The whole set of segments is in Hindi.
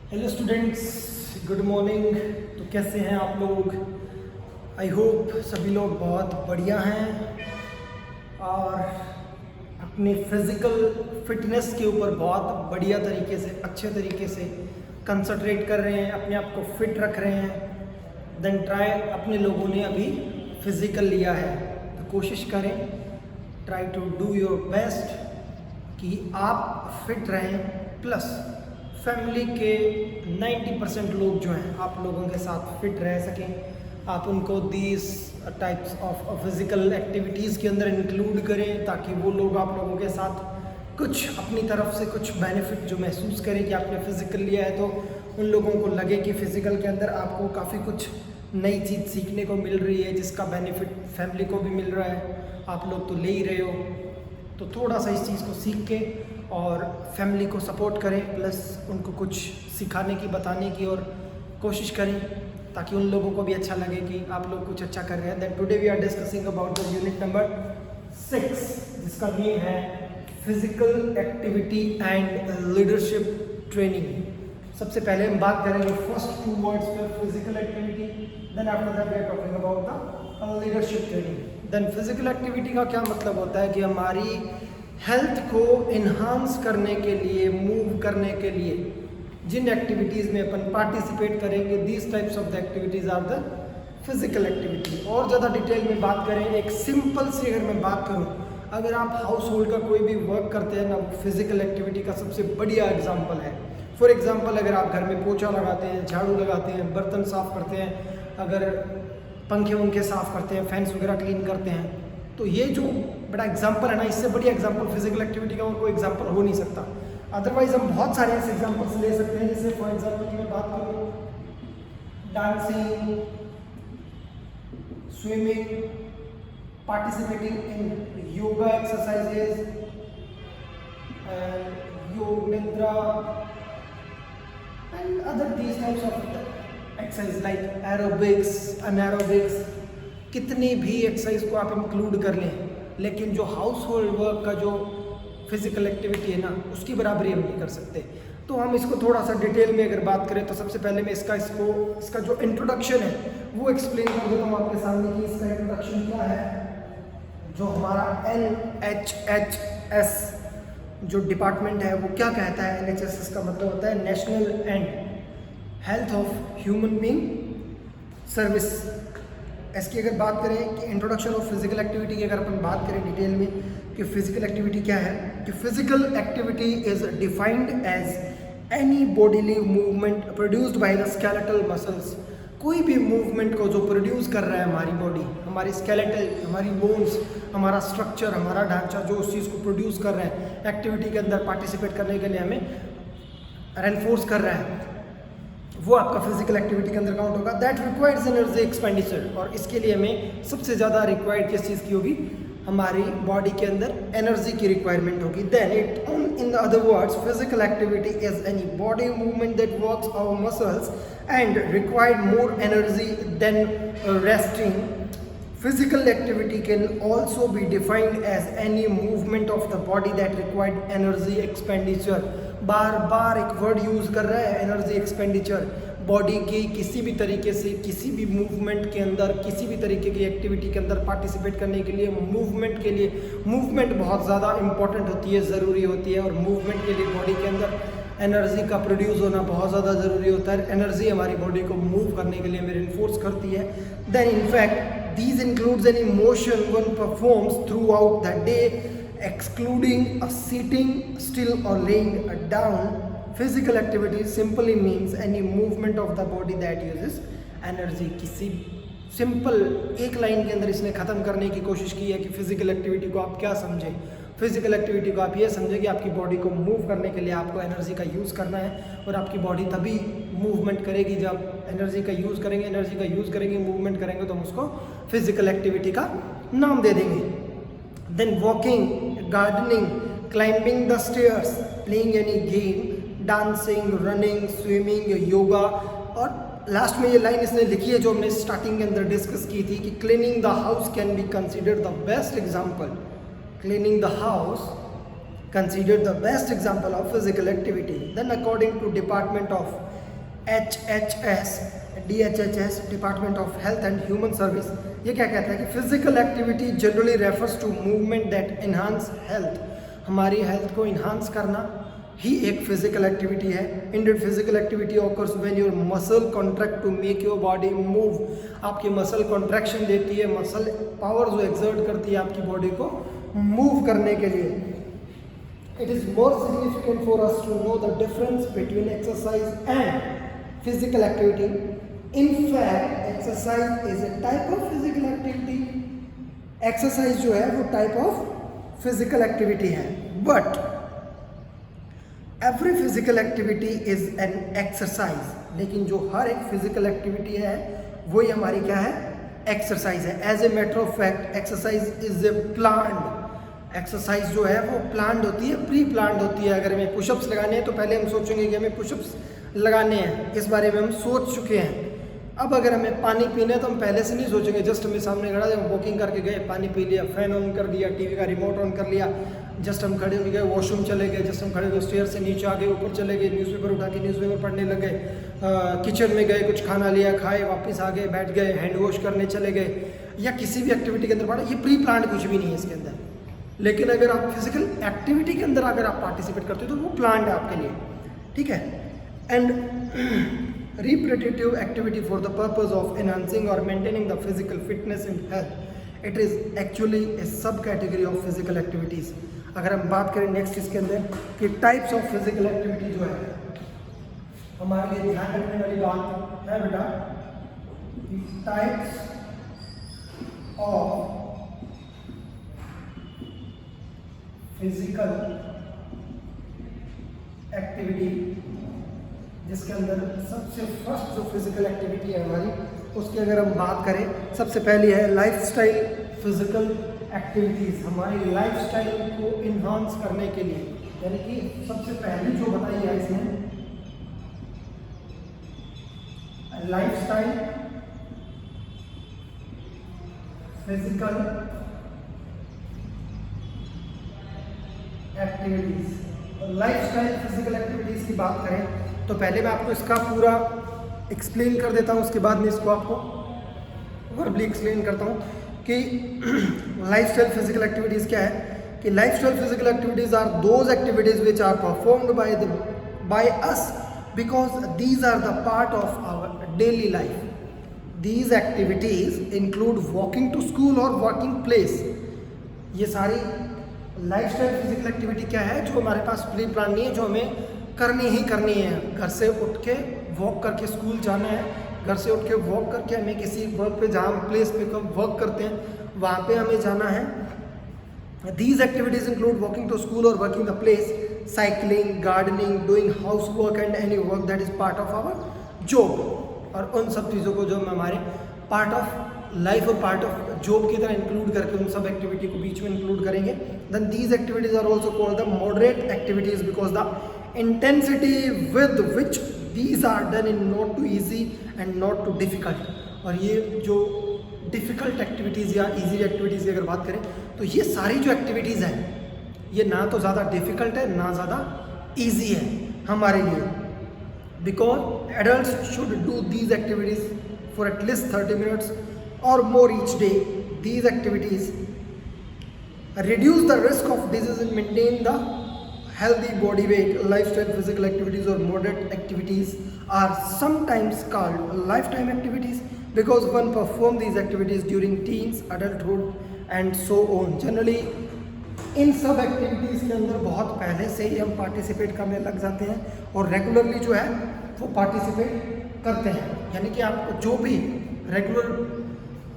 Hello students, good morning. तो कैसे हैं आप लोग? आई होप सभी लोग बहुत बढ़िया हैं और अपनी फिज़िकल फिटनेस के ऊपर बहुत बढ़िया तरीके से, अच्छे तरीके से कंसंट्रेट कर रहे हैं, अपने आप को फिट रख रहे हैं। देन ट्राई, अपने लोगों ने अभी फिज़िकल लिया है तो कोशिश करें, try to do your best कि आप फिट रहें, प्लस फैमिली के 90% लोग जो हैं आप लोगों के साथ फिट रह सकें। आप उनको these types of physical activities के अंदर इंक्लूड करें ताकि वो लोग आप लोगों के साथ कुछ अपनी तरफ से कुछ बेनिफिट जो महसूस करें कि आपने फ़िज़िकल लिया है, तो उन लोगों को लगे कि फ़िज़िकल के अंदर आपको काफ़ी कुछ नई चीज़ सीखने को मिल रही है जिसका बेनिफिट फैमिली को भी मिल रहा है। आप लोग तो ले ही रहे हो, तो थोड़ा सा इस चीज़ को सीख के और फैमिली को सपोर्ट करें, प्लस उनको कुछ सिखाने की, बताने की और कोशिश करें ताकि उन लोगों को भी अच्छा लगे कि आप लोग कुछ अच्छा कर रहे हैं। That today we are discussing about the unit number 6 जिसका नेम है physical activity and leadership training. सबसे पहले हम बात करेंगे फर्स्ट 2 वर्ड्स पे, physical activity, then after that we are talking about the leadership training. Then physical activity का क्या मतलब होता है कि हमारी हेल्थ को इन्हांस करने के लिए, मूव करने के लिए जिन एक्टिविटीज़ में अपन पार्टिसिपेट करेंगे, these types of the activities are the physical activity. और ज़्यादा डिटेल में बात करें, एक सिंपल सी अगर मैं बात करूं, अगर आप हाउस होल्ड का कोई भी वर्क करते हैं ना, फिजिकल एक्टिविटी का सबसे बढ़िया एग्जाम्पल है। फॉर एग्जाम्पल, अगर आप घर में पोछा लगाते हैं, झाड़ू लगाते हैं, बर्तन साफ़ करते हैं, अगर पंखे उनके साफ़ करते हैं, फैंस वगैरह क्लीन करते हैं, तो ये जो बड़ा एग्जाम्पल है ना, इससे बढ़िया एग्जाम्पल फिजिकल एक्टिविटी का और कोई एग्जाम्पल हो नहीं सकता। अदरवाइज हम बहुत सारे ऐसे एग्जाम्पल्स ले सकते हैं, जैसे फॉर एग्जाम्पल की मैं बात करूँ, dancing, swimming, participating in yoga exercises, yoga nidra and other these types of exercise like aerobics, anaerobics. कितनी भी एक्सरसाइज को आप इंक्लूड कर लें, लेकिन जो हाउस होल्ड वर्क का जो फिजिकल एक्टिविटी है ना, उसकी बराबरी हम नहीं कर सकते। तो हम इसको थोड़ा सा डिटेल में अगर बात करें, तो सबसे पहले मैं इसका जो इंट्रोडक्शन है वो एक्सप्लेन कर देता हूँ आपके सामने कि इसका इंट्रोडक्शन क्या है। जो हमारा NHHS जो डिपार्टमेंट है वो क्या कहता है, NHHS का मतलब होता है national and health of human being service. इसकी अगर बात करें कि इंट्रोडक्शन ऑफ फिजिकल एक्टिविटी की अगर अपन बात करें डिटेल में कि फिजिकल एक्टिविटी क्या है, कि physical activity is defined as any bodily movement produced by the skeletal muscles. कोई भी मूवमेंट को जो प्रोड्यूस कर रहा है हमारी बॉडी, हमारी स्केलेटल, हमारी बोन्स, हमारा स्ट्रक्चर, हमारा ढांचा, जो उस चीज़ को प्रोड्यूस कर रहे हैं एक्टिविटी के अंदर पार्टिसिपेट करने के लिए हमें रेनफोर्स कर रहा है, वो आपका फिजिकल एक्टिविटी के अंदर काउंट होगा। दैट रिक्वायर्स एनर्जी एक्सपेंडिचर, और इसके लिए हमें सबसे ज़्यादा रिक्वायर्ड किस चीज़ की होगी, हमारी बॉडी के अंदर एनर्जी की रिक्वायरमेंट होगी। Then it in the other words, physical activity is any body movement that works our muscles and required more energy than resting. Physical activity can also be defined as any movement of the body that required energy expenditure। बार बार एक वर्ड यूज कर रहा है, एनर्जी एक्सपेंडिचर। बॉडी की किसी भी तरीके से, किसी भी मूवमेंट के अंदर, किसी भी तरीके की एक्टिविटी के अंदर पार्टिसिपेट करने के लिए, मूवमेंट के लिए, मूवमेंट बहुत ज़्यादा इंपॉर्टेंट होती है, ज़रूरी होती है, और मूवमेंट के लिए बॉडी के अंदर एनर्जी का प्रोड्यूस होना बहुत ज़्यादा ज़रूरी होता है। एनर्जी हमारी बॉडी को मूव करने के लिए हमें इन्फोर्स करती है। Then in fact these includes any motion one performs throughout the day excluding a sitting still or laying down। Physical activity simply means any movement of the body that uses energy। किसी सिंपल एक लाइन के अंदर इसने ख़त्म करने की कोशिश की है कि फिजिकल एक्टिविटी को आप क्या समझें। फिजिकल एक्टिविटी को आप ये समझें कि आपकी बॉडी को मूव करने के लिए आपको एनर्जी का यूज़ करना है, और आपकी बॉडी तभी मूवमेंट करेगी जब एनर्जी का यूज़ करेंगे। एनर्जी का यूज़ करेंगे, मूवमेंट करेंगे, तो हम उसको फिजिकल एक्टिविटी का नाम दे देंगे। Then walking, gardening, climbing the stairs, playing any game, dancing, running, swimming, yoga. और लास्ट में ये लाइन इसने लिखी है जो हमने स्टार्टिंग के अंदर डिस्कस की थी कि cleaning the house can be considered the best example. Cleaning the house considered the best example of physical activity. Then according to Department of HHS DHHS department of health and human service, ये क्या कहता है कि physical activity generally refers to movement that enhance health, हमारी हेल्थ को इन्हांस करना ही एक फिजिकल एक्टिविटी है। Indeed physical activity occurs when your muscle contract to make your body move, आपकी मसल कॉन्ट्रैक्शन देती है, मसल पावर जो एक्सर्ट करती है आपकी बॉडी को मूव करने के लिए। It is more significant for us to know the difference between exercise and physical activity. In fact, exercise is a type of physical activity. Exercise जो है वो type of physical activity है, but every physical activity is an exercise. लेकिन जो हर एक physical activity है वही हमारी क्या है, exercise है। As a matter of fact, exercise is a planned, exercise जो है वो प्लान्ड होती है, प्री प्लान्ड होती है। अगर हमें पुशअप्स लगाने हैं तो पहले हम सोचेंगे कि हमें पुशअप्स लगाने हैं, इस बारे में हम सोच चुके हैं। अब अगर हमें पानी पीना है तो हम पहले से नहीं सोचेंगे, जस्ट हमें सामने खड़ा जब वॉकिंग करके गए, पानी पी लिया, फैन ऑन कर दिया, टीवी का रिमोट ऑन कर लिया, जस्ट हम खड़े हो गए, वॉशरूम चले गए, जस्ट हम खड़े हो गए, स्टेयर से नीचे आ गए, ऊपर चले गए, न्यूज़पेपर उठा के न्यूज़पेपर पढ़ने लग गए, किचन में गए, कुछ खाना लिया, खाए, वापस आ गए, बैठ गए, हैंड वॉश करने चले गए, या किसी भी एक्टिविटी के अंदर पड़ा, ये प्री प्लान्ड कुछ भी नहीं है इसके अंदर। लेकिन अगर आप फिजिकल एक्टिविटी के अंदर अगर आप पार्टिसिपेट करते हो तो वो प्लान्ड है आपके लिए, ठीक है। And repetitive activity for the purpose of enhancing और maintaining the physical fitness and health, it is actually a sub category of physical activities. अगर हम बात करें नेक्स्ट इसके अंदर कि टाइप्स ऑफ फिजिकल एक्टिविटी जो है, हमारे लिए ध्यान रखने वाली बात है बेटा, टाइप्स ऑफ फिजिकल एक्टिविटी, जिसके अंदर सबसे फर्स्ट जो फिजिकल एक्टिविटी है हमारी, उसकी अगर हम बात करें, सबसे पहली है लाइफस्टाइल फिजिकल एक्टिविटीज़, हमारी लाइफस्टाइल को इन्हांस करने के लिए, यानी कि सबसे पहली जो बताई है इसमें lifestyle physical activities. Lifestyle physical activities की बात करें तो पहले मैं आपको इसका पूरा एक्सप्लेन कर देता हूँ, उसके बाद में इसको आपको वर्बली एक्सप्लेन करता हूँ कि लाइफस्टाइल फिजिकल एक्टिविटीज़ क्या है। कि lifestyle physical activities are those activities which are performed by us because these are the part of our daily life. These activities include walking to school और वर्किंग प्लेस। ये सारी लाइफस्टाइल फिजिकल एक्टिविटी क्या है, जो हमारे पास प्री प्लान नहीं है, जो हमें करनी ही करनी है। घर से उठ के वॉक करके स्कूल जाना है, घर से उठ के वॉक करके हमें किसी वर्क पे, जहाँ प्लेस पे वर्क करते हैं वहाँ पे हमें जाना है। These activities include walking to school और working the place, cycling, gardening, doing house work and any work that is part of our job. और उन सब चीज़ों को जो हम हमारे पार्ट ऑफ लाइफ और पार्ट ऑफ जॉब की तरह इंक्लूड करके उन सब एक्टिविटी को बीच में इंक्लूड करेंगे। Then these activities are also called the moderate activities because the intensity with which these are done in not too easy and not too difficult. और ये जो डिफ़िकल्ट एक्टिविटीज़ या ईजी एक्टिविटीज़ की अगर बात करें तो ये सारी जो एक्टिविटीज़ हैं ये ना तो ज़्यादा डिफ़िकल्ट है ना ज़्यादा ईजी है हमारे लिए। Because adult should do these activities for at least 30 minutes or more each day. These activities reduce the risk of disease and maintain the healthy body weight. Lifestyle physical activities or moderate activities are sometimes called lifetime activities because one perform these activities during teens, adulthood and so on. Generally इन सब एक्टिविटीज़ के अंदर बहुत पहले से ही हम पार्टिसिपेट करने लग जाते हैं और रेगुलरली जो है वो पार्टिसिपेट करते हैं। यानी कि आप जो भी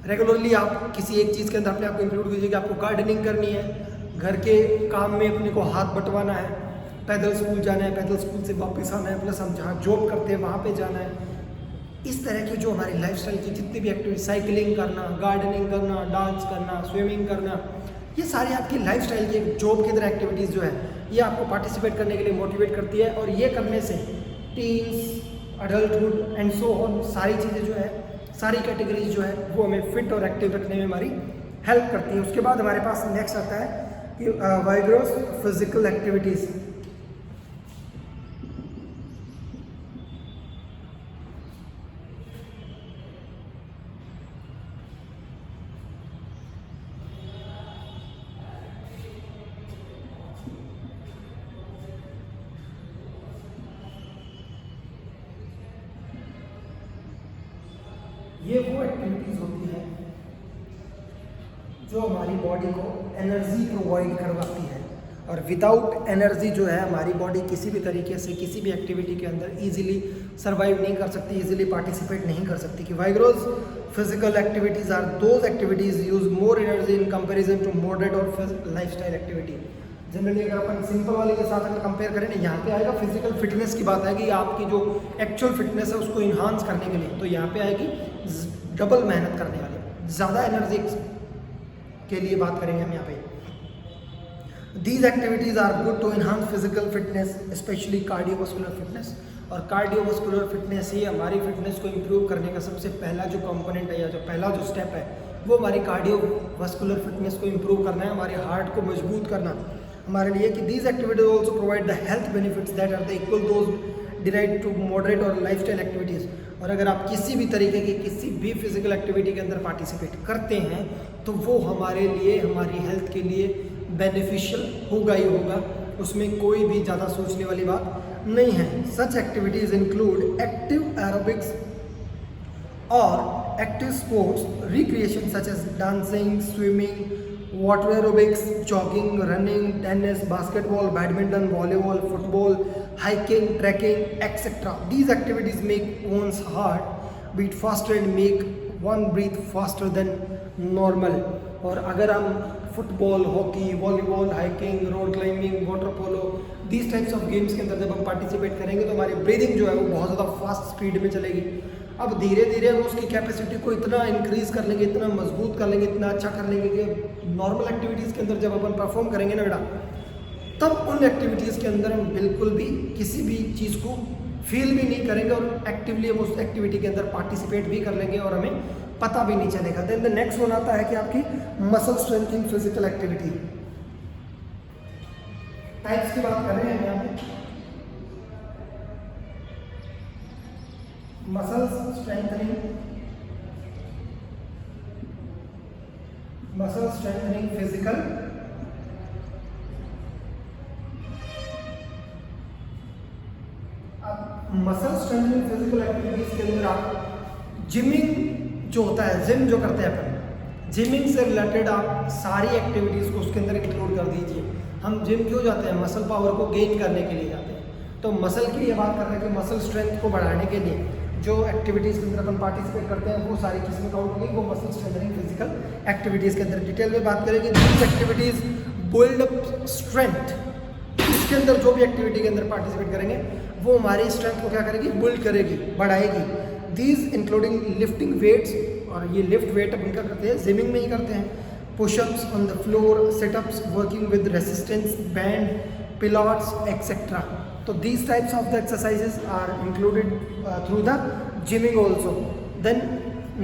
रेगुलरली आप किसी एक चीज़ के अंदर अपने आप को इंक्लूड कीजिए कि आपको गार्डनिंग करनी है, घर के काम में अपने को हाथ बंटवाना है, पैदल स्कूल जाना है, पैदल स्कूल से वापस आना है, प्लस हम जहाँ जॉब करते हैं वहाँ पे जाना है। इस तरह की जो हमारी लाइफस्टाइल की जितनी भी एक्टिविटी, साइकिलिंग करना, गार्डनिंग करना, डांस करना, स्विमिंग करना, ये सारी आपकी लाइफस्टाइल की जॉब की तरह एक्टिविटीज़ जो है ये आपको पार्टिसिपेट करने के लिए मोटिवेट करती है। और ये करने से teens, adulthood and so on सारी चीज़ें जो है, सारी कैटेगरीज जो है वो हमें फिट और एक्टिव रखने में हमारी हेल्प करती है। उसके बाद हमारे पास नेक्स्ट आता है कि वाइग्रोस फिजिकल एक्टिविटीज़। ये वो एक्टिविटीज़ होती है जो हमारी बॉडी को एनर्जी प्रोवाइड करवाती है, और विदाउट एनर्जी जो है हमारी बॉडी किसी भी तरीके से किसी भी एक्टिविटी के अंदर इजीली सर्वाइव नहीं कर सकती, इजीली पार्टिसिपेट नहीं कर सकती। कि vigorous physical activities are those activities use more energy in comparison to moderate और लाइफस्टाइल एक्टिविटी। जनरली अगर अपन सिंपल वाले के साथ अगर कंपेयर करें ना, यहाँ पे आएगा फिजिकल फिटनेस की बात आएगी, आपकी जो एक्चुअल फिटनेस है उसको इन्हांस करने के लिए, तो यहाँ पे आएगी डबल मेहनत करने वाले, ज़्यादा एनर्जी के लिए बात करेंगे हम यहाँ पे। These activities are good to enhance physical fitness, especially cardiovascular fitness। और कार्डियोवास्कुलर फिटनेस ही हमारी फिटनेस को इम्प्रूव करने का सबसे पहला जो कंपोनेंट है या जो पहला जो स्टेप है वो हमारी कार्डियोवास्कुलर फिटनेस को इम्प्रूव करना है, हमारे हार्ट को मजबूत करना हमारे लिए। कि these activities also provide the health benefits that are the equal those derived to moderate और लाइफस्टाइल एक्टिविटीज़। और अगर आप किसी भी तरीके की किसी भी फिजिकल एक्टिविटी के अंदर पार्टिसिपेट करते हैं तो वो हमारे लिए, हमारी हेल्थ के लिए बेनिफिशियल होगा ही होगा, उसमें कोई भी ज़्यादा सोचने वाली बात नहीं है। Such activities include active aerobics और active sports recreation such as dancing, swimming, water aerobics, jogging, running, tennis, basketball, badminton, volleyball, football, hiking, trekking etcetera. These activities make one's heart beat faster and make one breathe faster than normal। और अगर हम football, hockey, volleyball, hiking, road climbing, water polo, these types of games के अंदर जब हम पार्टिसिपेट करेंगे तो हमारी ब्रीदिंग जो है वो बहुत ज़्यादा फास्ट स्पीड में चलेगी। अब धीरे धीरे हम उसकी कैपेसिटी को इतना इंक्रीज़ कर लेंगे, इतना मजबूत कर लेंगे, इतना अच्छा कर लेंगे कि नॉर्मल एक्टिविटीज़ के अंदर जब अपन परफॉर्म करेंगे ना बेटा, तब उन एक्टिविटीज़ के अंदर हम बिल्कुल भी किसी भी चीज़ को फील भी नहीं करेंगे और एक्टिवली हम उस एक्टिविटी के अंदर पार्टिसिपेट भी कर लेंगे और हमें पता भी नहीं चलेगा। देन द नेक्स्ट वन आता है कि आपकी muscle strengthening physical activity. Types की बात कर रहे हैं यहाँ पे। Muscle strengthening physical muscle strengthening physical activities के अंदर आप जिमिंग जो होता है, जिम जो करते हैं अपन, जिमिंग से रिलेटेड आप सारी एक्टिविटीज़ को उसके अंदर इंक्लूड कर दीजिए। हम जिम क्यों जाते हैं? मसल पावर को गेन करने के लिए जाते हैं। तो मसल की लिए बात कर रहे हैं कि मसल स्ट्रेंथ को बढ़ाने के लिए जो एक्टिविटीज़ के अंदर अपन पार्टिसिपेट करते हैं वो सारी किस्में काउंट होंगी, वो मसल स्ट्रेंथनिंग फिजिकल एक्टिविटीज़ के अंदर। डिटेल में बात करेंगे these activities build up strength. इसके अंदर जो भी एक्टिविटी के अंदर पार्टिसिपेट करेंगे वो हमारी स्ट्रेंथ को क्या करेगी? बिल्ड करेगी, बढ़ाएगी। दीज इंक्लूडिंग लिफ्टिंग वेट्स, और ये लिफ्ट वेट अपन क्या करते हैं? जिमिंग में ही करते हैं। Pushups on the floor, situps, working with resistance band, pilates etcetera. तो these types of the exercises are included through the gyming also. Then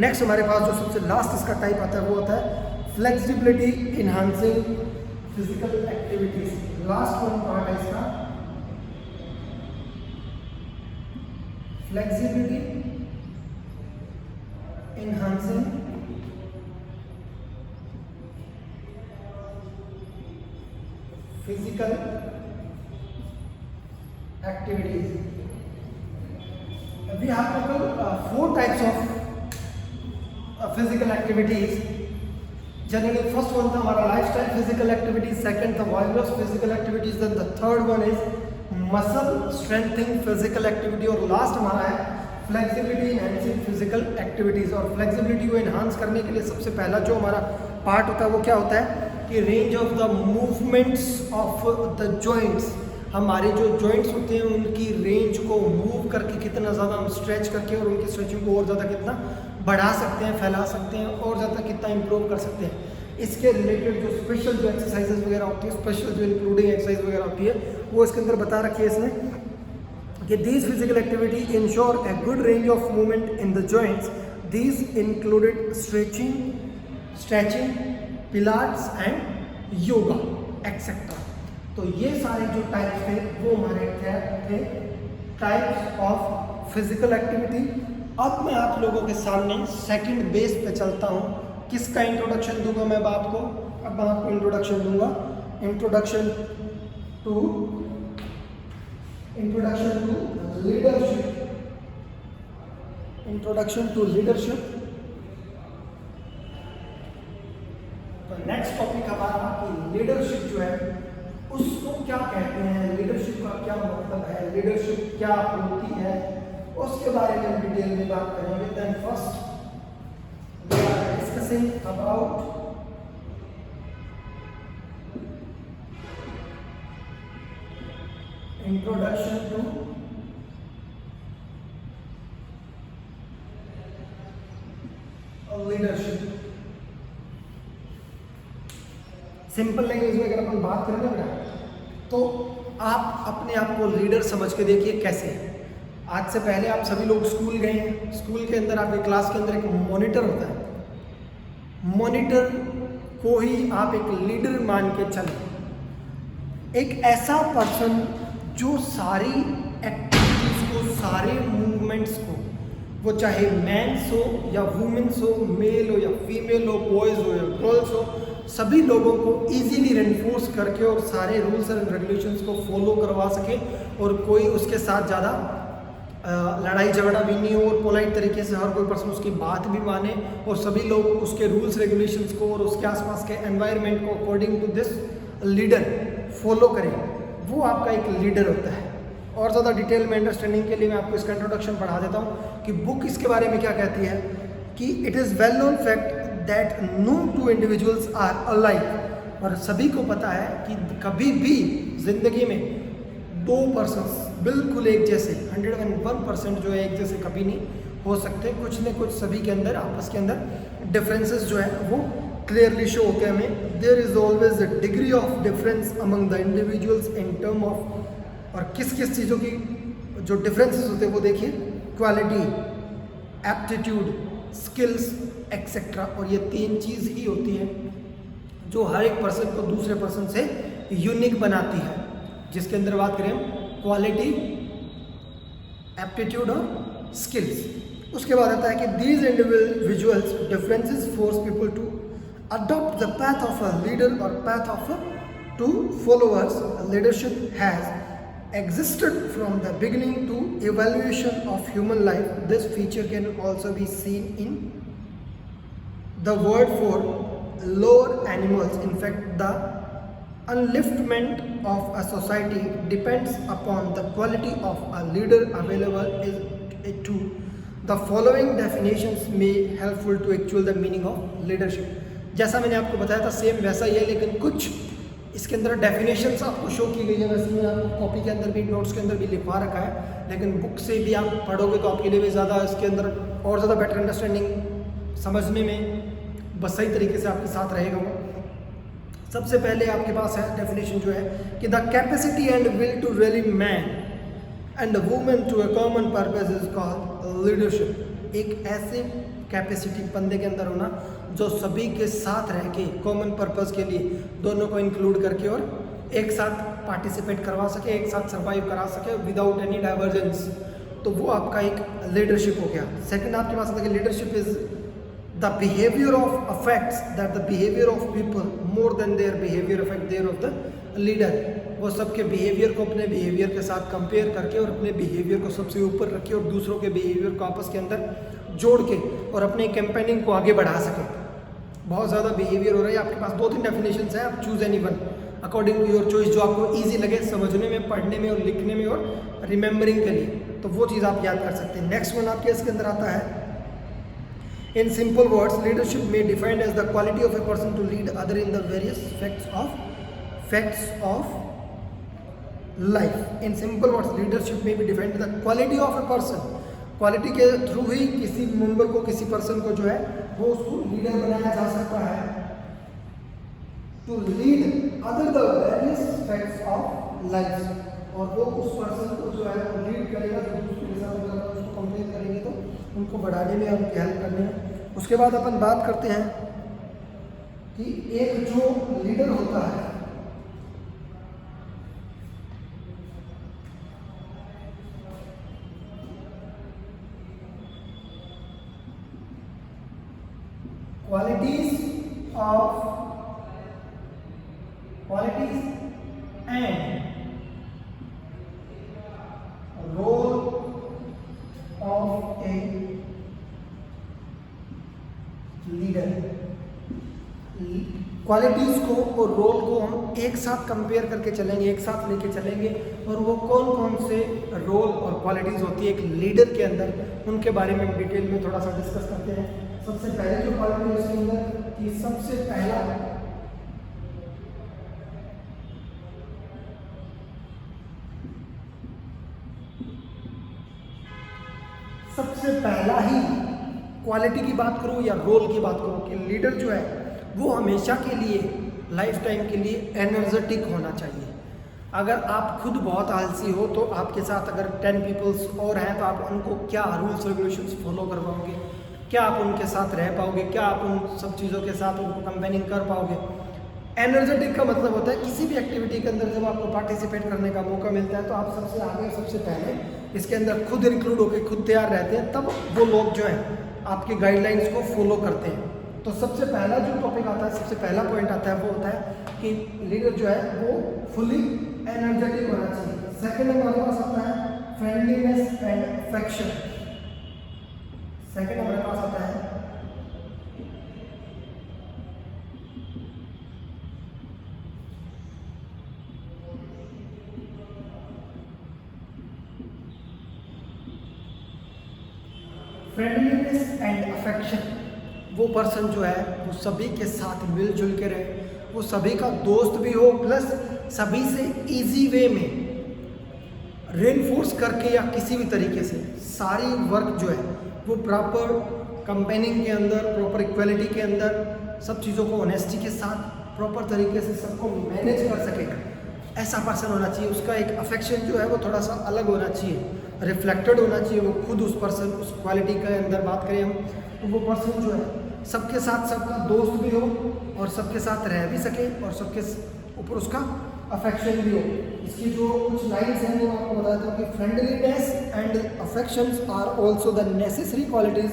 next हमारे पास जो सबसे लास्ट इसका टाइप आता है वो होता है flexibility enhancing physical activities. Last one part है इसका flexibility enhancing physical activities। We have total 4 types of physical activities। Generally first one था हमारा lifestyle physical activities, second था vigorous physical activities, then the third one is muscle strengthening physical activity, और last हमारा है फ्लेक्सिबिलिटी एनहांसिंग फिजिकल एक्टिविटीज़। और फ्लेक्सिबिलिटी को इन्हांस करने के लिए सबसे पहला जो हमारा पार्ट होता है वो क्या होता है कि range of the movements of the joints. हमारे जो जॉइंट्स होते हैं उनकी रेंज को मूव करके कितना ज़्यादा हम स्ट्रेच करके और उनकी स्ट्रेचिंग को और ज़्यादा कितना बढ़ा सकते हैं, फैला सकते हैं, और ज़्यादा कितना इम्प्रूव कर सकते हैं। इसके रिलेटेड जो स्पेशल जो एक्सरसाइजेज वगैरह होती है, स्पेशल जो इंक्लूडिंग एक्सरसाइज वगैरह होती है वो इसके अंदर बता रखी है इसमें कि these physical activity ensure a good range of movement in the joints। These included stretching, pilates and yoga etc। तो ये सारे जो टाइप्स थे वो हमारे क्या थे? Types of physical activity. अब मैं आप लोगों के सामने सेकंड बेस पे चलता हूँ। किसका इंट्रोडक्शन दूंगा मैं आपको? अब मैं आपको इंट्रोडक्शन दूंगा, introduction to leadership. Introduction to leadership है, लीडरशिप क्या होती है, उसके बारे में डिटेल में बात करेंगे। Then first we are discussing about introduction to leadership. Simple language में अगर अपन बात करें ना बेटा, तो आप अपने आप को लीडर समझ के देखिए कैसे। आज से पहले आप सभी लोग स्कूल गए हैं, स्कूल के अंदर आपके क्लास के अंदर एक मॉनिटर होता है। मॉनिटर को ही आप एक लीडर मान के चलें। एक ऐसा पर्सन जो सारी एक्टिविटीज को, सारे मूवमेंट्स को, वो चाहे मैन्स हो या वुमेन्स हो, मेल हो या फीमेल हो, बॉयज़ हो या गर्ल्स हो, सभी लोगों को इजीली रेनफोर्स करके और सारे रूल्स एंड रेगुलेशंस को फॉलो करवा सके और कोई उसके साथ ज़्यादा लड़ाई झगड़ा भी नहीं हो और पोलाइट तरीके से हर कोई पर्सन उसकी बात भी माने और सभी लोग उसके रूल्स रेगुलेशंस को और उसके आसपास के एनवायरनमेंट को according to this leader follow करें। वो आपका एक लीडर होता है। और ज़्यादा डिटेल में अंडरस्टैंडिंग के लिए मैं आपको इसका इंट्रोडक्शन पढ़ा देता हूँ कि बुक इसके बारे में क्या कहती है कि it is well known fact that no two individuals are alike. और सभी को पता है कि कभी भी जिंदगी में दो पर्सन्स बिल्कुल एक जैसे 101% जो है एक जैसे कभी नहीं हो सकते। कुछ न कुछ सभी के अंदर आपस के अंदर डिफरेंसेस जो है वो क्लियरली शो होते हैं हमें। There is always a degree of difference among the individuals in term of, और किस किस चीज़ों की जो डिफरेंसेस होते हैं वो देखिए, क्वालिटी, एप्टीट्यूड, स्किल्स एक्सेट्रा। और ये तीन चीज़ ही होती है जो हर एक पर्सन को दूसरे पर्सन से यूनिक बनाती है, जिसके अंदर बात करें क्वालिटी, एप्टीट्यूड और स्किल्स। उसके बाद आता है कि these individuals differences force people to adopt the path of a leader or path of two followers. Leadership has existed from the beginning to evaluation of human life. This feature can also be seen in the word for lower animals. In fact, the upliftment of a society depends upon the quality of a leader available to. The following definitions may helpful to actual the meaning of leadership. जैसा मैंने आपको बताया था सेम वैसा ही है, लेकिन कुछ इसके अंदर डेफिनेशंस आपको शो की गई है। वैसे मैं आपको कॉपी के अंदर भी, नोट्स के अंदर भी लिखवा रखा है, लेकिन बुक से भी आप पढ़ोगे तो आपके लिए भी ज़्यादा इसके अंदर और ज़्यादा बेटर अंडरस्टैंडिंग समझने में बस सही तरीके से आपके साथ रहेगा वो। सबसे पहले आपके पास है डेफिनेशन जो है कि the capacity and will to really man and women to a common purpose is called leadership. एक ऐसे कैपेसिटी बंदे के अंदर होना जो सभी के साथ रह के कॉमन पर्पस के लिए दोनों को इंक्लूड करके और एक साथ पार्टिसिपेट करवा सके, एक साथ सर्वाइव करा सके विदाउट एनी डाइवर्जेंस, तो वो आपका एक लीडरशिप हो गया। सेकंड आपके पास आता है कि leadership is the behaviour of affects that the behaviour of people more than their behaviour affect there of the leader. वो सबके बिहेवियर को अपने बिहेवियर के साथ कंपेयर करके और अपने बिहेवियर को सबसे ऊपर रखे और दूसरों के बिहेवियर को आपस के अंदर जोड़ के और अपने कैंपेनिंग को आगे बढ़ा सके। बहुत ज़्यादा बिहेवियर हो रहा है, आपके पास 2-3 डेफिनेशंस हैं, आप choose any one according to your choice, जो आपको इजी लगे समझने में, पढ़ने में और लिखने में और रिमेंबरिंग के लिए, तो वो चीज़ आप याद कर सकते हैं। नेक्स्ट वन आपके इसके अंदर आता है इन सिंपल वर्ड्स लीडरशिप में defined as the quality of a person to lead other in the various facts of life. In simple words leadership में भी defined the quality of a person, quality के थ्रू ही किसी मेंबर को, किसी पर्सन को जो है वो उसको लीडर बनाया जा सकता है to lead other the various facts of life. और वो उस पर्सन को जो है वो लीड करेगा, तो दूसरे के साथ अगर उसको कंपेयर करेंगे तो उनको बढ़ाने में, उनकी हेल्प करने में। उसके बाद अपन बात करते हैं कि एक जो लीडर होता है qualities and role of a leader। Qualities को और रोल को हम एक साथ कंपेयर करके चलेंगे, एक साथ लेके चलेंगे और वो कौन कौन से रोल और क्वालिटीज़ होती है एक लीडर के अंदर, उनके बारे में हम डिटेल में थोड़ा सा डिस्कस करते हैं। सबसे पहले जो क्वालिटी है उसके अंदर कि सबसे पहला ही क्वालिटी की बात करूँ या रोल की बात करूँ कि लीडर जो है वो हमेशा के लिए, लाइफ टाइम के लिए एनर्जेटिक होना चाहिए। अगर आप खुद बहुत आलसी हो तो आपके साथ अगर 10 पीपल्स और हैं तो आप उनको क्या रूल्स रेगुलेशंस फॉलो करवाओगे, क्या आप उनके साथ रह पाओगे, क्या आप उन सब चीज़ों के साथ उनको कंपेनिंग कर पाओगे। एनर्जेटिक का मतलब होता है किसी भी एक्टिविटी के अंदर जब आपको पार्टिसिपेट करने का मौका मिलता है तो आप सबसे आगे, सबसे पहले इसके अंदर खुद इंक्लूड होकर खुद तैयार रहते हैं, तब वो लोग जो हैं आपके गाइडलाइंस को फॉलो करते हैं। तो सबसे पहला जो टॉपिक आता है, सबसे पहला पॉइंट आता है वो होता है कि लीडर जो है वो फुली एनर्जेटिक होना चाहिए। सेकंड हमारे पास आता है फ्रेंडलीनेस एंड अफेक्शन। सेकंड हमारे पास आता है फ्रेंडलीनेस एंड अफेक्शन। वो पर्सन जो है वो सभी के साथ मिलजुल के रहे, वो सभी का दोस्त भी हो, प्लस सभी से इजी वे में रेनफोर्स करके या किसी भी तरीके से सारी वर्क जो है वो प्रॉपर कंपेनिंग के अंदर, प्रॉपर इक्वलिटी के अंदर, सब चीज़ों को ऑनेस्टी के साथ प्रॉपर तरीके से सबको मैनेज कर सके, ऐसा पर्सन होना चाहिए। उसका एक अफेक्शन जो है वो थोड़ा सा अलग होना चाहिए, रिफ्लेक्टेड होना चाहिए। वो खुद उस पर्सन, उस क्वालिटी के अंदर बात करें हम तो वो पर्सन जो है सबके साथ सबका दोस्त भी हो और सबके साथ रह भी सके और सबके ऊपर उसका अफेक्शन भी हो। इसकी जो कुछ लाइन्स हैं वो आपको बताता हूँ कि friendliness and affections are also the necessary qualities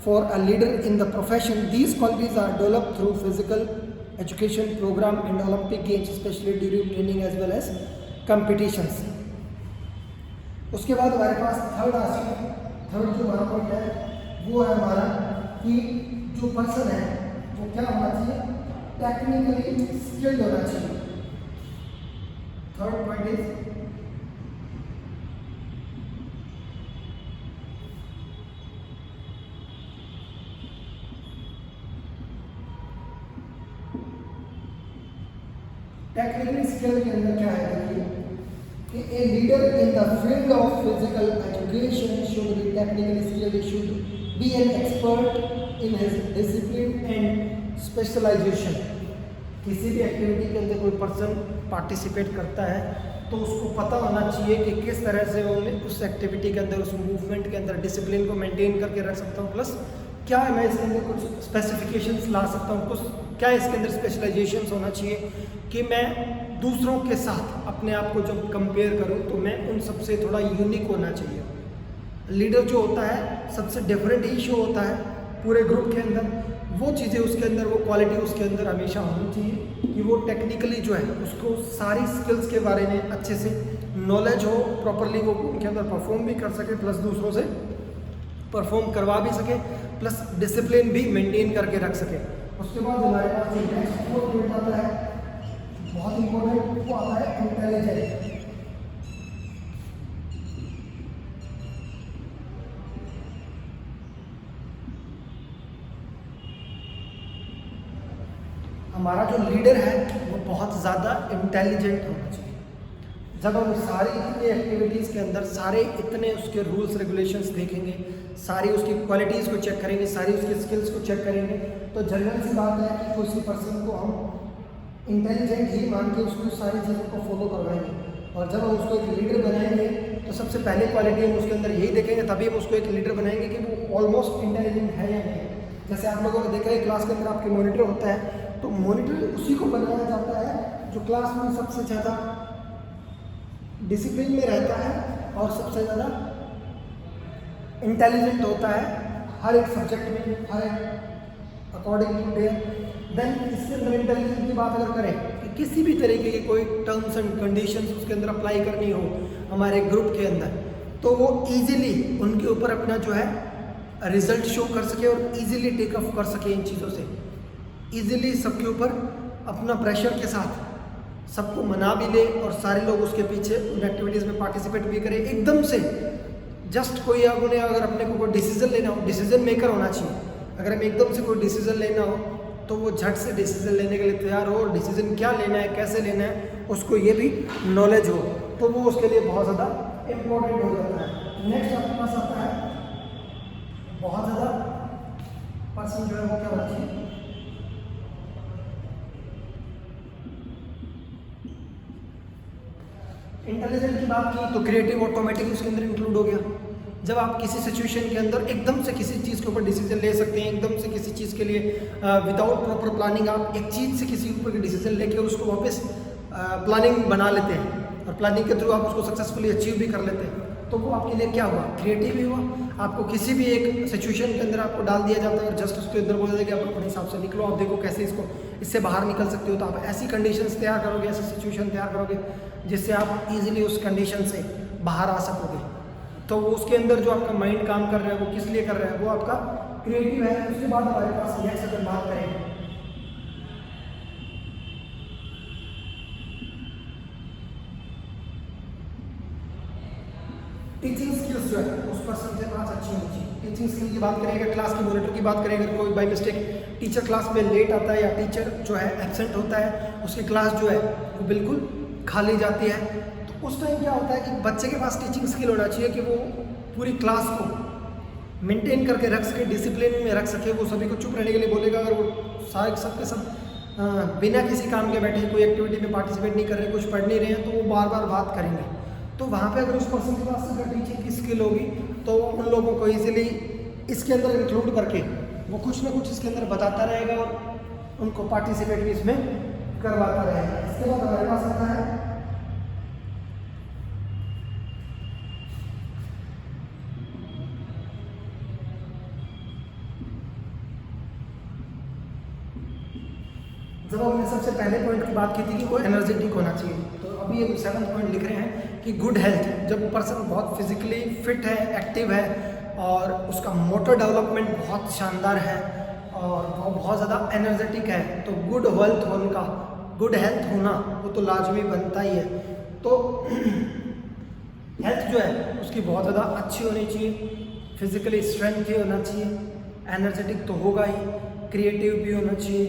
for a leader in the profession. These qualities are developed through physical education program and Olympic games, especially during training as well as competitions. उसके बाद हमारे पास थर्ड जो हमारा पॉइंट है वो है हमारा कि जो पर्सन है वो क्या होना चाहिए, टेक्निकली स्किल्ड होना चाहिए। Third point is technically skill के अंदर क्या है कि a leader in the field of physical education should be technically skilled, should be an expert in his discipline and specialization। किसी भी एक्टिविटी के अंदर कोई पर्सन पार्टिसिपेट करता है तो उसको पता होना चाहिए कि किस तरह से उन्हें उस एक्टिविटी के अंदर, उस मूवमेंट के अंदर डिसिप्लिन को मेंटेन करके रख सकता हूँ, प्लस क्या मैं इसके अंदर कुछ स्पेसिफिकेशंस ला सकता हूँ, कुछ क्या इसके अंदर स्पेशलाइजेशंस होना चाहिए कि मैं दूसरों के साथ अपने आप को जब कंपेयर करूं तो मैं उन सबसे थोड़ा यूनिक होना चाहिए। लीडर जो होता है सबसे डिफरेंट ही शो होता है पूरे ग्रुप के अंदर, वो चीज़ें उसके अंदर, वो क्वालिटी उसके अंदर हमेशा होनी चाहिए कि वो टेक्निकली जो है उसको सारी स्किल्स के बारे में अच्छे से नॉलेज हो, प्रॉपरली वो उनके अंदर परफॉर्म भी कर सके, प्लस दूसरों से परफॉर्म करवा भी सके, प्लस डिसिप्लिन भी मेंटेन करके रख सके। उसके बाद हमारे पास जो नेक्स्ट फोर्थ पॉइंट आता है बहुत इंपॉर्टेंट, वो आता है इंटेलिजेंस। हमारा जो लीडर है वो बहुत ज़्यादा इंटेलिजेंट होना चाहिए। जब हम सारी इतनी एक्टिविटीज़ के अंदर सारे इतने उसके रूल्स रेगुलेशंस देखेंगे, सारी उसकी क्वालिटीज़ को चेक करेंगे, सारी उसकी स्किल्स को चेक करेंगे, तो जनरल सी बात है कि किसी पर्सन को हम इंटेलिजेंट ही मान के उसको सारी चीज़ों को फॉलो करवाएंगे। और जब हम उसको एक लीडर बनाएंगे तो सबसे पहले क्वालिटी हम उसके अंदर यही देखेंगे, तभी हम उसको एक लीडर बनाएंगे कि वो ऑलमोस्ट इंटेलिजेंट है या नहीं। जैसे आप लोगों ने देखा है क्लास के अंदर आपके मॉनिटर होता है, तो मॉनिटर उसी को बनाया जाता है जो क्लास में सबसे ज़्यादा डिसिप्लिन में रहता है और सबसे ज़्यादा इंटेलिजेंट होता है हर एक सब्जेक्ट में, हर एक अकॉर्डिंग टू डे। देन इसके अंदर इंटेलिजेंस की बात अगर करें कि किसी भी तरीके की कोई टर्म्स एंड कंडीशंस उसके अंदर अप्लाई करनी हो हमारे ग्रुप के अंदर, तो वो इजीली उनके ऊपर अपना जो है रिजल्ट शो कर सके और इजीली टेक ऑफ कर सके इन चीज़ों से, इजीली सबके ऊपर अपना प्रेशर के साथ सबको मना भी दे और सारे लोग उसके पीछे उन एक्टिविटीज़ में पार्टिसिपेट भी करें। एकदम से जस्ट कोई उन्हें अगर अपने को कोई डिसीजन लेना हो, डिसीजन मेकर होना चाहिए। अगर हमें एकदम से कोई डिसीजन लेना हो तो वो झट से डिसीजन लेने के लिए तैयार हो, और डिसीजन क्या लेना है, कैसे लेना है, उसको ये भी नॉलेज हो, तो वो उसके लिए बहुत ज़्यादा इम्पोर्टेंट हो जाता है। नेक्स्ट आपके पास आता है बहुत ज़्यादा पर्सन जो है वो क्या होना चाहिए, इंटेलिजेंट की बात की तो क्रिएटिव ऑटोमेटिक उसके अंदर इंक्लूड हो गया। जब आप किसी सिचुएशन के अंदर एकदम से किसी चीज़ के ऊपर डिसीजन ले सकते हैं, एकदम से किसी चीज़ के लिए विदाउट प्रॉपर प्लानिंग आप एक चीज़ से किसी ऊपर डिसीजन लेके उसको वापस प्लानिंग बना लेते हैं, और प्लानिंग के थ्रू आप उसको सक्सेसफुली अचीव भी कर लेते हैं, तो वो आपके लिए क्या हुआ, क्रिएटिव ही हुआ। आपको किसी भी एक सिचुएशन के अंदर आपको डाल दिया जाता है और जस्ट उसके अंदर बोल देते कि आप अपने हिसाब से निकलो, आप देखो कैसे इससे बाहर निकल सकते हो। तो आप ऐसी कंडीशंस तैयार करोगे, ऐसी सिचुएशन तैयार करोगे जिससे आप इजीली उस कंडीशन से बाहर आ सकोगे। तो वो उसके अंदर जो आपका माइंड काम कर रहा है वो किस लिए कर रहा है, वो आपका क्रिएटिव है। उसके बाद हमारे पास नेक्स्ट अगर बात करें टीचिंग स्किल्स जो है उस पर्सन के पास अच्छी होनी चाहिए। टीचिंग स्किल की बात करें, क्लास के मॉनिटर की बात करें, अगर कोई बाई मिस्टेक टीचर क्लास में लेट आता है या टीचर जो है एब्सेंट होता है, उसकी क्लास जो है वो बिल्कुल खाली जाती है, तो उस टाइम क्या होता है कि बच्चे के पास टीचिंग स्किल होना चाहिए कि वो पूरी क्लास को मेंटेन करके रख सके, डिसिप्लिन में रख सके। वो सभी को चुप रहने के लिए बोलेगा, अगर वो सारे सब के सब बिना किसी काम के बैठे, कोई एक्टिविटी में पार्टिसिपेट नहीं कर रहे, कुछ पढ़ नहीं रहे हैं, तो वो बार बार बात करेंगे। तो वहाँ पे अगर उस पर्सन के पास अगर टीचिंग की स्किल होगी तो उन लोगों को इजीली इसके अंदर इंक्लूड करके वो कुछ ना कुछ इसके अंदर बताता रहेगा और उनको पार्टिसिपेट भी इसमें करवाता रहेगा। इसके बाद हमारे पास आता है जब हमने सबसे पहले पॉइंट की बात की थी कि वो एनर्जेटिक होना चाहिए, तो अभी हम 7th पॉइंट लिख रहे हैं कि गुड हेल्थ। जब पर्सन बहुत फिजिकली फिट है, एक्टिव है और उसका मोटर डेवलपमेंट बहुत शानदार है और वो बहुत ज़्यादा एनर्जेटिक है, तो गुड हेल्थ होना वो तो लाजमी बनता ही है। तो हेल्थ जो है उसकी बहुत ज़्यादा अच्छी होनी चाहिए, फिजिकली स्ट्रेंथ भी होना चाहिए, एनर्जेटिक तो होगा ही, क्रिएटिव भी होना चाहिए,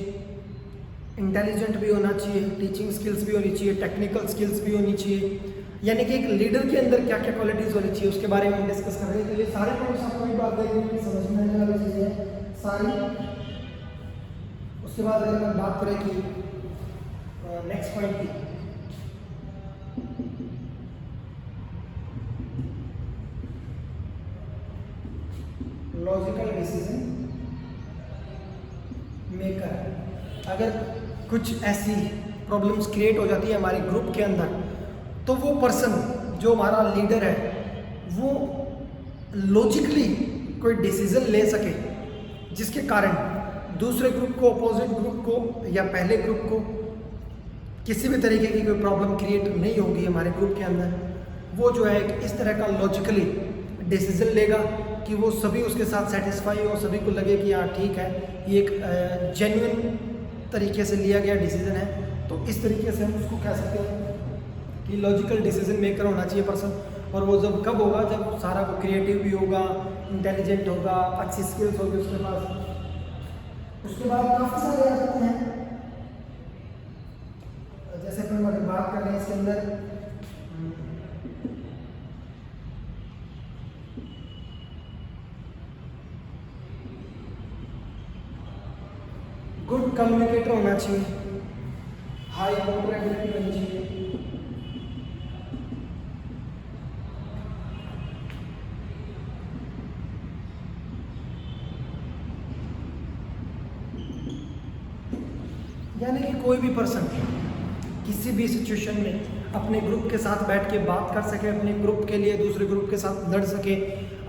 इंटेलिजेंट भी होना चाहिए, टीचिंग स्किल्स भी होनी चाहिए, टेक्निकल स्किल्स भी होनी चाहिए। यानी कि एक लीडर के अंदर क्या क्या क्वालिटीज़ होनी चाहिए उसके बारे में हम डिस्कस कर रहे हैं। तो ये सारे पॉइंट्स आपको एक बात देखेंगे कि समझ में आने वाली चीज़ें सारी। उसके बाद अगर हम बात करें कि नेक्स्ट पॉइंट की, लॉजिकल डिसीजन मेकर। अगर कुछ ऐसी प्रॉब्लम्स क्रिएट हो जाती है हमारे ग्रुप के अंदर, तो वो पर्सन जो हमारा लीडर है वो लॉजिकली कोई डिसीजन ले सके जिसके कारण दूसरे ग्रुप को, अपोजिट ग्रुप को या पहले ग्रुप को किसी भी तरीके की कोई प्रॉब्लम क्रिएट नहीं होगी हमारे ग्रुप के अंदर। वो जो है इस तरह का लॉजिकली डिसीजन लेगा कि वो सभी उसके साथ सेटिस्फाई हो, सभी को लगे कि हाँ ठीक है, ये एक जेन्युइन तरीके से लिया गया डिसीजन है। तो इस तरीके से हम उसको कह सकते हैं कि लॉजिकल डिसीजन मेकर होना चाहिए पर्सन। और वो जब कब होगा, जब सारा वो क्रिएटिव भी होगा, इंटेलिजेंट होगा, अच्छी स्किल्स होगी उसके पास। उसके बाद काफ़ी सारे आ जाते हैं, जैसे कि हम अगर बात कर रहे हैं इसके अंदर गुड कम्युनिकेटर होना चाहिए, हाई कोऑपरेबिलिटी होनी चाहिए, यानी कि कोई भी पर्सन किसी भी सिचुएशन में अपने ग्रुप के साथ बैठ के बात कर सके, अपने ग्रुप के लिए दूसरे ग्रुप के साथ लड़ सके,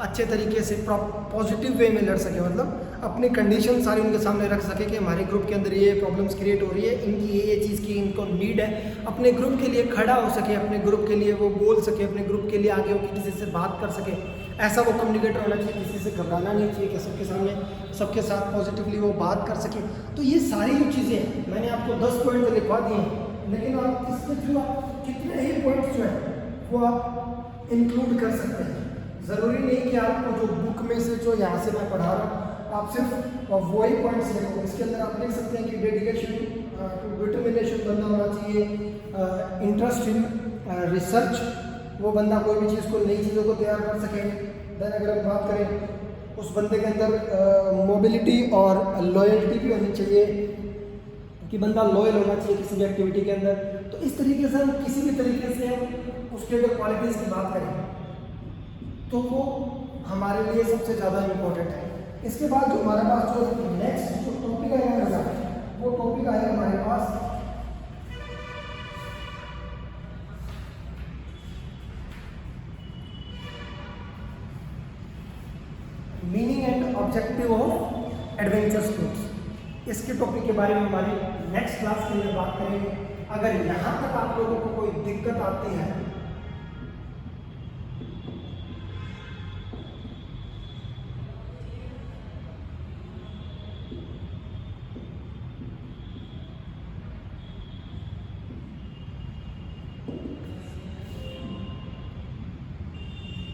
अच्छे तरीके से पॉजिटिव वे में लड़ सके, मतलब अपनी कंडीशन सारी उनके सामने रख सके कि हमारे ग्रुप के अंदर ये प्रॉब्लम्स क्रिएट हो रही है, इनकी ये चीज़ की इनको नीड है, अपने ग्रुप के लिए खड़ा हो सके, अपने ग्रुप के लिए वो बोल सके, अपने ग्रुप के लिए आगे होकर किसी से बात कर सके। ऐसा वो कम्युनिकेटर होना चाहिए, किसी से घबराना नहीं चाहिए, कि सबके सामने सबके साथ पॉजिटिवली वो बात कर सके। तो ये सारी जो चीज़ें हैं मैंने आपको 10 पॉइंट लिखवा दिए हैं, लेकिन आप इसके थ्रू आप कितने ही पॉइंट्स जो है वो आप इंक्लूड कर सकते हैं। ज़रूरी नहीं कि आपको जो बुक में से जो यहाँ से मैं पढ़ा रहा हूँ आप सिर्फ वही पॉइंट्स लिखो। इसके अंदर आप लिख सकते हैं कि डेडिकेशन टू डिटर्मिनेशन बंदा होना चाहिए, इंटरेस्ट इन रिसर्च, वो बंदा कोई भी चीज़ को नई चीज़ों को तैयार कर सके। देन अगर हम बात करें उस बंदे के अंदर मोबिलिटी और लॉयल्टी भी होनी चाहिए कि बंदा लॉयल होना चाहिए किसी भी एक्टिविटी के अंदर। तो इस तरीके से हम किसी भी तरीके से हम उसके अगर क्वालिटीज़ की बात करें तो वो हमारे लिए सबसे ज़्यादा इम्पोर्टेंट है। इसके बाद जो हमारे पास जो नेक्स्ट जो टॉपिक आएगा वो टॉपिक आएगा हमारे पास meaning and objective of adventure sports. इसके टॉपिक के बारे में हमारी नेक्स्ट क्लास के अंदर बात करेंगे। अगर यहाँ तक आप लोगों को कोई दिक्कत आती है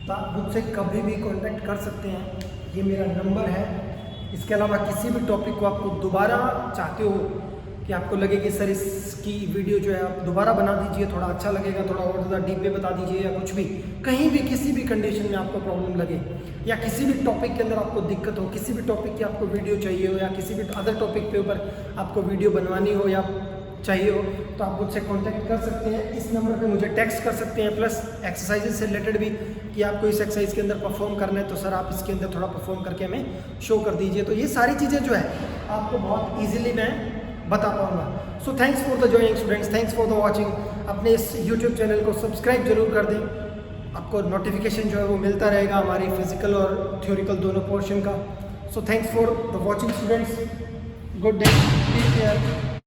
तो आप मुझसे कभी भी कांटेक्ट कर सकते हैं, ये मेरा नंबर है। इसके अलावा किसी भी टॉपिक को आपको दोबारा चाहते हो कि आपको लगे कि सर इसकी वीडियो जो है आप दोबारा बना दीजिए, थोड़ा अच्छा लगेगा, थोड़ा और ज़्यादा डीप में बता दीजिए, या कुछ भी कहीं भी किसी भी कंडीशन में आपको प्रॉब्लम लगे या किसी भी टॉपिक के अंदर आपको दिक्कत हो, किसी भी टॉपिक की आपको वीडियो चाहिए हो या किसी भी अदर टॉपिक के ऊपर आपको वीडियो बनवानी हो या चाहिए हो तो आप मुझसे कांटेक्ट कर सकते हैं। इस नंबर पे मुझे टेक्स्ट कर सकते हैं। प्लस एक्सरसाइजेज से रिलेटेड भी कि आपको इस एक्सरसाइज के अंदर परफॉर्म करना है तो सर आप इसके अंदर थोड़ा परफॉर्म करके हमें शो कर दीजिए। तो ये सारी चीज़ें जो है आपको बहुत ईजिली मैं बता पाऊँगा। सो thanks for the joining students, thanks for the watching. अपने इस यूट्यूब चैनल को सब्सक्राइब जरूर कर दें, आपको नोटिफिकेशन जो है वो मिलता रहेगा हमारी फिजिकल और थ्योरिकल दोनों पोर्शन का। So thanks for the watching students, good day, take care.